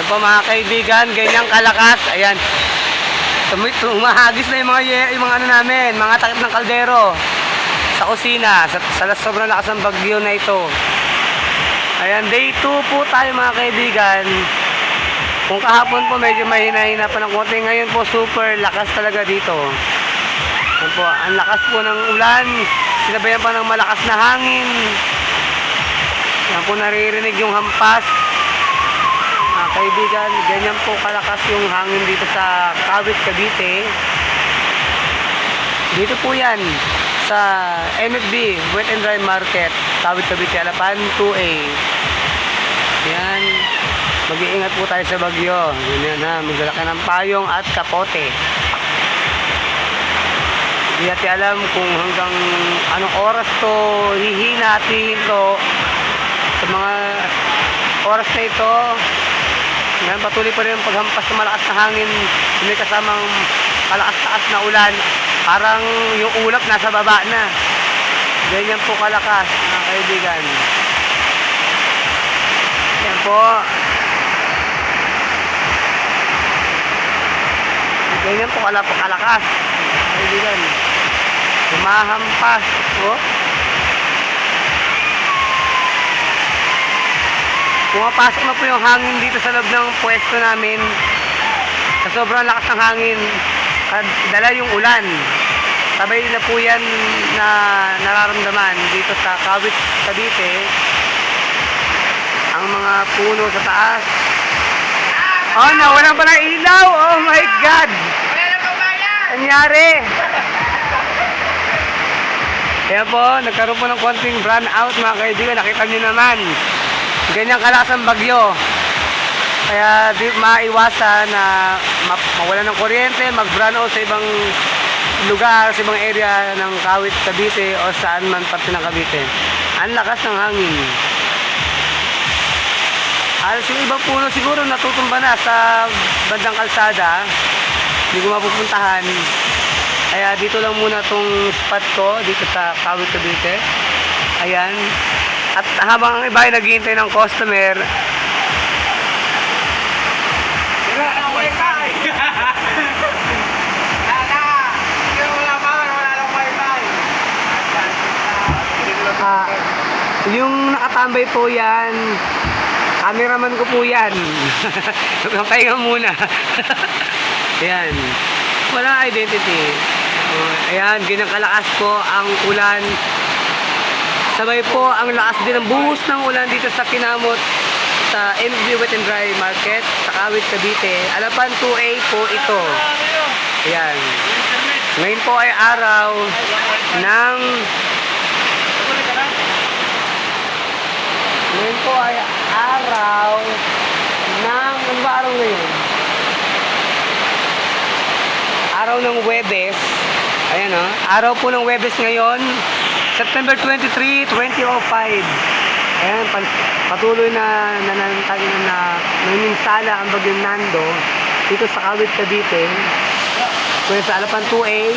Yan po mga kaibigan, ganyang kalakas. Ayan. Humahagis na yung mga ano namin, mga takip ng kaldero sa kusina, sa sobrang lakas ng bagyo na ito. Ayan, day 2 po tayo mga kaibigan. Kung kahapon po medyo mahina-hina pa ng konti, ngayon po super lakas talaga dito. Ayan po, ang lakas po ng ulan, sinabayan pa ng malakas na hangin. Ayan po, naririnig yung hampas. Mga kaibigan, ganyan po kalakas yung hangin dito sa Kawit, Cavite. Dito po yan sa MFB, Wet and Dry Market, Kawit, Cavite, Alapan 2A. Yan, mag-iingat po tayo sa bagyo. Yan ha, magdala ka ng payong at kapote. Hindi natin alam kung hanggang anong oras to hihina at hihinto. Sa mga oras na ito, ngayon patuloy pa rin ang paghampas ng malakas na hangin, may kasamang malakas-taas na ulan. Parang yung ulap nasa baba na. Ganyan po kalakas mga kaibigan. Yan po. Ganyan po kalakas. Kaibigan. Humahampas po. Pumapasok na po yung hangin dito sa loob ng pwesto namin. Sa sobrang lakas ng hangin, dala yung ulan. Sabay na po yan na nararamdaman dito sa Kawit, Cavite. Ang mga puno sa taas. Oh, nawalan pa ng ilaw. Oh my God. Nangyari. Kaya po, nagkaroon po ng konting brownout out mga kaibigan. Nakita nyo naman. Ganyang kalakas ang bagyo. Kaya di maiwasan na mawala ng kuryente, mag-brownout sa ibang lugar, sa ibang area ng Kawit, Cavite o saan man parte ng Cavite. Ang lakas ng hangin. Alas yung ibang puno siguro natutumba na sa bandang kalsada. Hindi ko mapupuntahan. Kaya dito lang muna tong spot ko, dito sa Kawit, Cavite. Ayan. At habang ang iba ay naghihintay ng customer, yung nakatambay po yan, cameraman ko po yan. Pahinga muna. Ayan. Walang identity. Ayan, ganyan kalakas po ang ulan. Sabay po ang lakas din ng buhos ng ulan dito sa Kinamot, sa MFB Wet and Dry Market, sa Kawit, Cavite. Alapan 2A po ito. Ayan. Ngayon po ay araw ng... Ngayon po ay araw ng... Ano ba araw ngayon? Araw ng Huwebes. Ayan o. Araw po ng Huwebes ngayon. September 23, 2005. Ayan, patuloy na naminsala ang bagyong Nando dito sa Kawit, Cavite. Kung sa Alapan 2A,